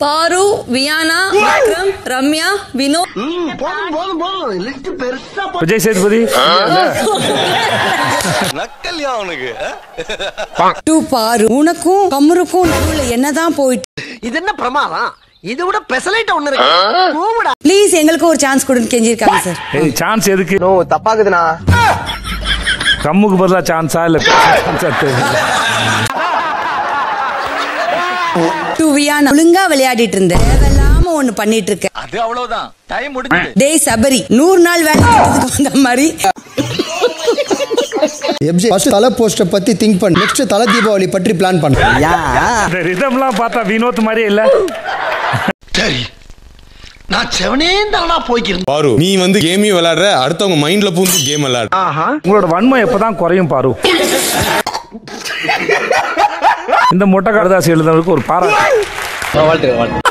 பாரு, வியானா, விக்ரம், ரம்யா, வினோத். விஜய் சேதுபதி. நக்கல்யா அவனுக்கு. பாரு, உனக்கும் கமருக்கும் நடுவுல என்னதான் போயிட்டு. இது என்ன பிரமாதம்? இது விட பெசலைட் ஒண்ணு இருக்கு. ப்ளீஸ் எங்களுக்கு ஒரு சான்ஸ் கொடுன்னு கெஞ்சிருக்காங்க சார். ஏய் சான்ஸ் எதுக்கு? நோ தப்பாக்குதுண்ணா. கம்முக்கு பதிலா சான்ஸா இல்ல? வியானா ஒழுங்கா விளையாடிட்டு இருந்த தேவையில்லாம ஒண்ணு பண்ணிட்டு இருக்க. அது அவ்வளவுதான். டைம் முடிஞ்சது. டேய் சபரி 100 நாள் வேலை வந்த மாதிரி. எப்ஜி ஃபர்ஸ்ட் தல போஸ்டர் பத்தி திங்க் பண்ணு. நெக்ஸ்ட் தல தீபாவளி பற்றி பிளான் பண்ணு. இந்த ரிதம்லாம் பார்த்தா வினோத் மாதிரியே இல்ல. சரி நான் செவனே தானா போய்க்கிறேன். பாரு நீ வந்து கேம் விளையாடுற, அடுத்தவங்க மைண்ட்ல பூந்து கேம் விளையாடு. உங்களோட வன்மை எப்பதான் குறையும் பாரு? இந்த மொட்டை கரதாசி எழுதுறதுக்கு ஒரு பாராட்டு.